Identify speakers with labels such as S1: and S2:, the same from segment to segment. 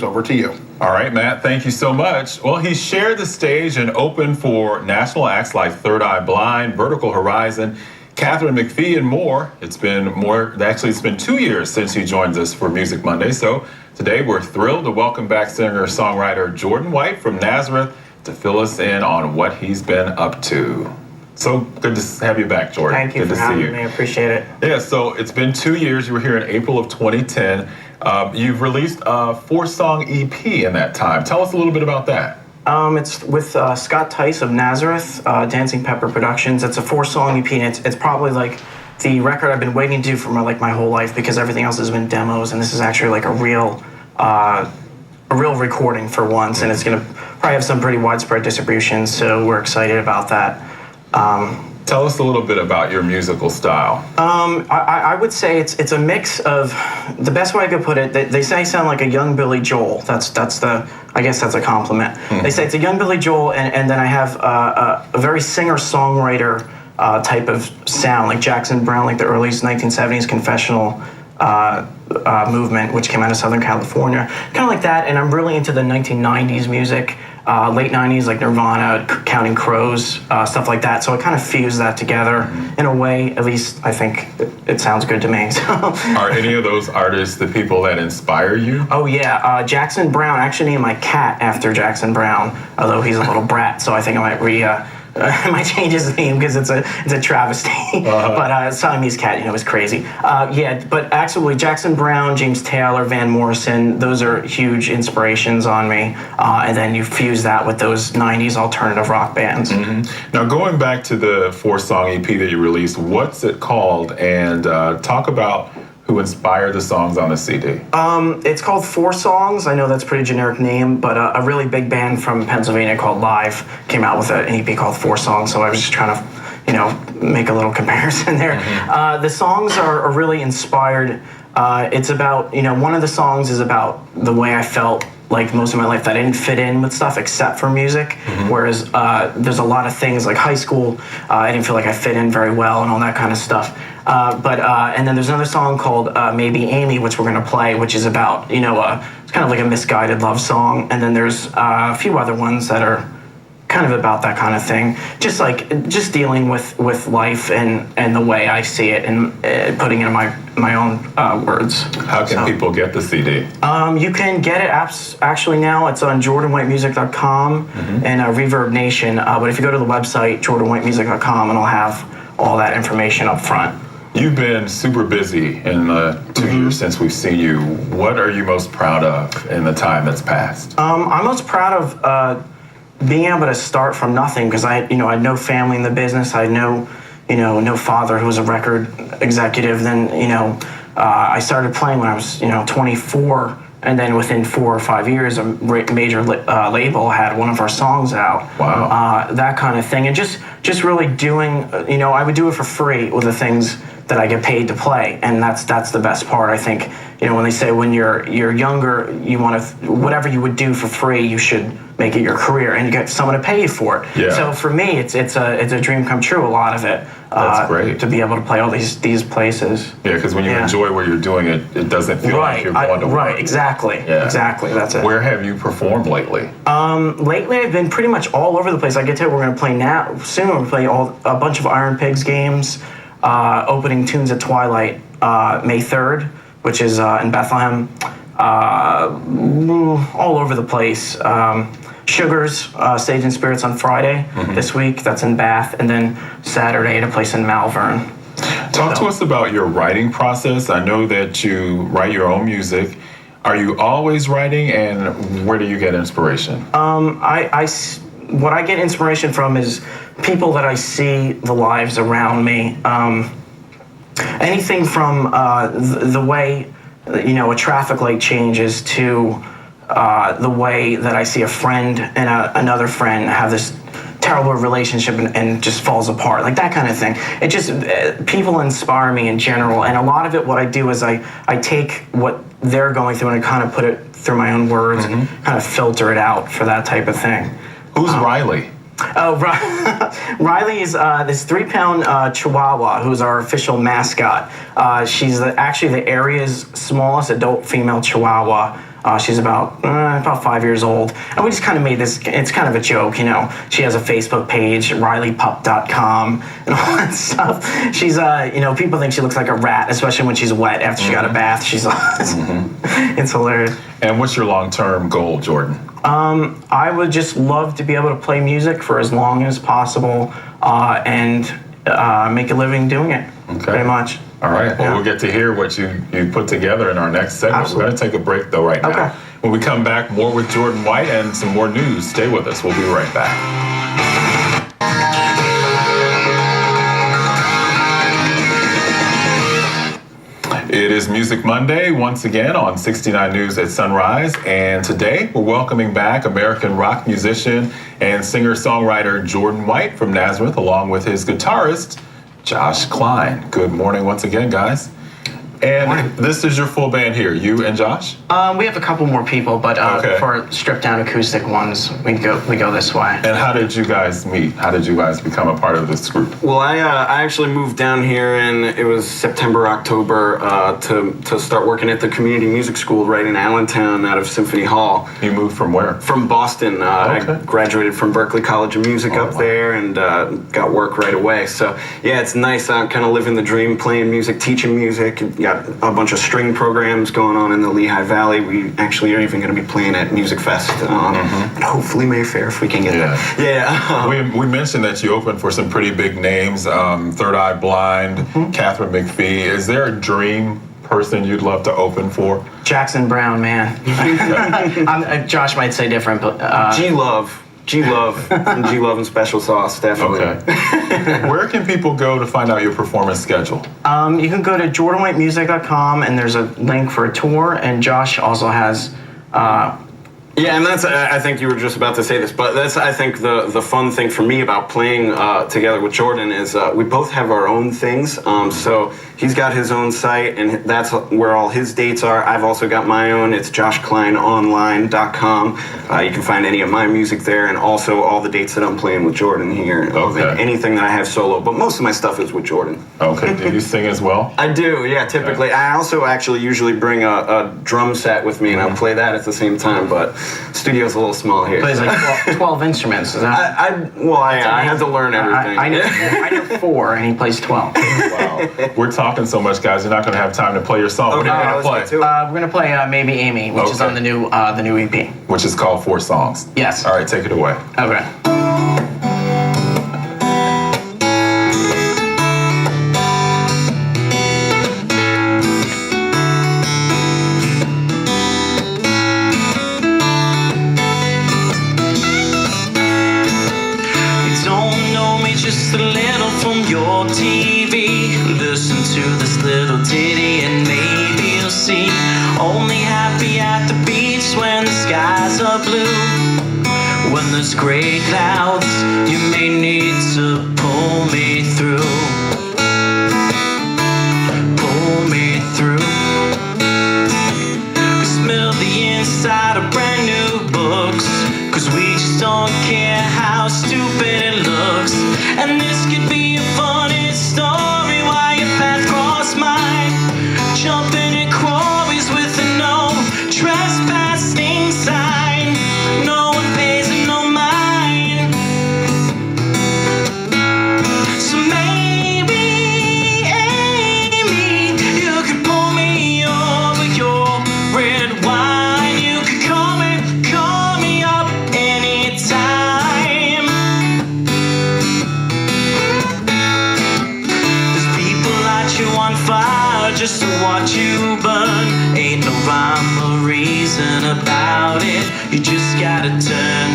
S1: Over to you.
S2: All right, Matt, thank you so much. Well, he shared the stage and opened for national acts like Third Eye Blind, Vertical Horizon, Catherine McPhee, and more. It's been 2 years since he joined us for Music Monday. So today we're thrilled to welcome back singer-songwriter Jordan White from Nazareth to fill us in on what he's been up to. So good to have you back, Jordan.
S3: Thank you
S2: good
S3: for
S2: to
S3: having
S2: see you.
S3: me. I appreciate it.
S2: Yeah, so it's been 2 years. You were here in April of 2010. You've released a 4-song EP in that time. Tell us a little bit about that.
S3: It's with Scott Tice of Nazareth, Dancing Pepper Productions. It's a 4-song EP, and it's probably like the record I've been waiting to do for my whole life, because everything else has been demos, and this is actually like a real recording for once, and it's gonna probably have some pretty widespread distribution. So we're excited about that.
S2: Tell us a little bit about your musical style.
S3: I would say it's a mix of, the best way I could put it, they say I sound like a young Billy Joel. I guess that's a compliment. They say it's a young Billy Joel, and then I have a very singer-songwriter type of sound, like Jackson Browne, like the early 1970s confessional movement, which came out of Southern California. Kind of like that, and I'm really into the 1990s music. Late 90s, like Nirvana, Counting Crows, stuff like that. So I kind of fuse that together in a way. At least I think it sounds good to me.
S2: Are any of those artists the people that inspire you?
S3: Oh yeah, Jackson Browne. I actually named my cat after Jackson Browne, although he's a little brat. So I think I might change his name because it's a travesty. But Siamese cat, is crazy. Yeah, but actually Jackson Browne, James Taylor, Van Morrison, those are huge inspirations on me. And then you fuse that with those 90s alternative rock bands.
S2: Now, going back to the 4-song EP that you released, what's it called? And talk about who inspired the songs on the CD.
S3: It's called 4 Songs. I know that's a pretty generic name, but a really big band from Pennsylvania called Live came out with an EP called 4 Songs, so I was just trying to, make a little comparison there. The songs are really inspired. It's about, one of the songs is about the way I felt like most of my life that I didn't fit in with stuff except for music, whereas there's a lot of things like high school, I didn't feel like I fit in very well and all that kind of stuff. And then there's another song called Maybe Amy, which we're gonna play, which is about, it's kind of like a misguided love song. And then there's a few other ones that are kind of about that kind of thing. Just dealing with life and the way I see it, and putting it in my own words.
S2: How can people get the CD?
S3: You can get it actually now. It's on jordanwhitemusic.com and Reverb Nation. But if you go to the website, jordanwhitemusic.com, and I'll have all that information up front.
S2: You've been super busy in the 2 years since we've seen you. What are you most proud of in the time that's passed?
S3: I'm most proud of being able to start from nothing, because I had no family in the business. I had no father who was a record executive. Then, I started playing when I was, 24, and then within 4 or 5 years, a major label had one of our songs out.
S2: Wow.
S3: That kind of thing, and just really doing, I would do it for free with the things that I get paid to play, and that's the best part. I think, when they say when you're younger, you want to, whatever you would do for free, you should make it your career, and you get someone to pay you for it.
S2: Yeah.
S3: So for me, it's a dream come true. A lot of it.
S2: That's great.
S3: To be able to play all these places.
S2: Yeah, because when you enjoy what you're doing, it doesn't feel like you're going to work.
S3: Right, exactly.
S2: Yeah.
S3: Exactly. That's it.
S2: Where have you performed lately?
S3: Lately, I've been pretty much all over the place. I get to, we're going to play now soon. We're playing a bunch of Iron Pigs games. Opening Tunes at Twilight, May 3rd, which is in Bethlehem. All over the place. Sugars, Stage and Spirits on Friday this week. That's in Bath. And then Saturday at a place in Malvern.
S2: Talk to us about your writing process. I know that you write your own music. Are you always writing, and where do you get inspiration?
S3: What I get inspiration from is people that I see, the lives around me. Anything from the way, a traffic light changes to the way that I see a friend and another friend have this terrible relationship and just falls apart, like that kind of thing. It just, people inspire me in general, and a lot of it, what I do is I take what they're going through and I kind of put it through my own words and kind of filter it out for that type of thing.
S2: Who's Riley?
S3: Oh, Riley is this 3-pound Chihuahua who's our official mascot. She's actually the area's smallest adult female Chihuahua. She's about 5 years old, and we just kind of made this. It's kind of a joke, you know. She has a Facebook page, RileyPup.com, and all that stuff. She's, you know, people think she looks like a rat, especially when she's wet after she got a bath. She's, it's hilarious.
S2: And what's your long-term goal, Jordan?
S3: I would just love to be able to play music for as long as possible and make a living doing it.
S2: Okay.
S3: Pretty much.
S2: All right. Well, we'll get to hear what you put together in our next segment.
S3: Absolutely.
S2: We're going to take a break, though, right now.
S3: Okay.
S2: When we come back, more with Jordan White and some more news. Stay with us. We'll be right back. It is Music Monday once again on 69 News at Sunrise, and today we're welcoming back American rock musician and singer-songwriter Jordan White from Nazareth, along with his guitarist, Josh Klein. Good morning once again, guys. And this is your full band here, you and Josh?
S3: We have a couple more people, but
S2: Okay.
S3: for stripped down acoustic ones, we go this way.
S2: And how did you guys meet? How did you guys become a part of this group?
S1: Well, I actually moved down here, and it was September, October, to start working at the community music school right in Allentown out of Symphony Hall.
S2: You moved from where?
S1: From Boston.
S2: Okay.
S1: I graduated from Berklee College of Music up there and got work right away. So, yeah, it's nice. I'm kind of living the dream, playing music, teaching music. Got a bunch of string programs going on in the Lehigh Valley. We actually are even going to be playing at Music Fest. And hopefully Mayfair if we can get there.
S2: Yeah. We mentioned that you opened for some pretty big names, Third Eye Blind, Catherine McPhee. Is there a dream person you'd love to open for?
S3: Jackson Brown, man. Josh might say different, but
S1: G-Love from G-Love and Special Sauce, definitely.
S2: Okay. Where can people go to find out your performance schedule?
S3: you can go to jordanwhitemusic.com, and there's a link for a tour, and Josh also has
S1: Yeah, and that's, I think you were just about to say this, but that's, I think, the fun thing for me about playing together with Jordan is we both have our own things. So he's got his own site, and that's where all his dates are. I've also got my own. It's joshkleinonline.com. You can find any of my music there, and also all the dates that I'm playing with Jordan here.
S2: Okay.
S1: Anything that I have solo, but most of my stuff is with Jordan.
S2: Okay. Do you sing as well?
S1: I do, yeah, typically.
S2: Okay.
S1: I also actually usually bring a drum set with me, and I'll play that at the same time, but studio's a little small here.
S3: plays like 12 instruments. Is that?
S1: I had to learn everything.
S3: I know 4, and he plays 12.
S2: Wow. We're talking so much, guys. You're not going to have time to play your song. What are you going to play?
S3: We're gonna play Maybe Amy, which is on the new EP.
S2: Which is called 4 Songs.
S3: Yes.
S2: All right, take it away.
S3: Okay.
S4: Just a little from your TV. Listen to this little ditty and maybe you'll see. Only happy at the beach when the skies are blue. When there's gray clouds, you may need to pull me through. Pull me through. We smell the inside of brand new books, 'cause we just don't care how stupid it looks. And this could be a funny story while your path crossed mine. Jumping in quarries with a no trespassing sign. No one pays no mind. So maybe, Amy, you could pull me over your red wine. You could call me up anytime. There's people light you on fire just to watch you burn. Ain't no rhyme or reason about it. You just gotta turn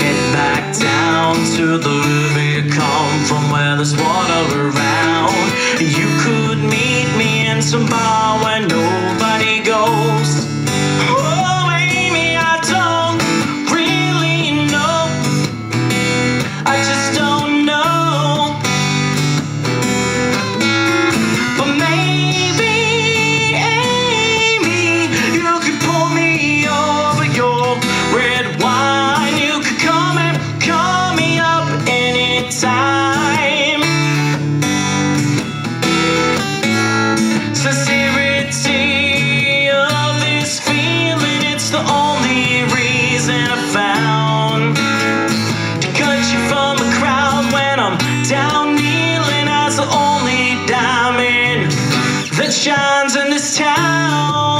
S4: it back down to the river you come from, where there's water around. You could meet me in some bar where nobody goes. Oh, Amy, I don't really know. I just don't know. But maybe, Amy, you could pull me over your red wine. You could call me up anytime. Sincerity only reason I found to cut you from the crowd when I'm down kneeling as the only diamond that shines in this town.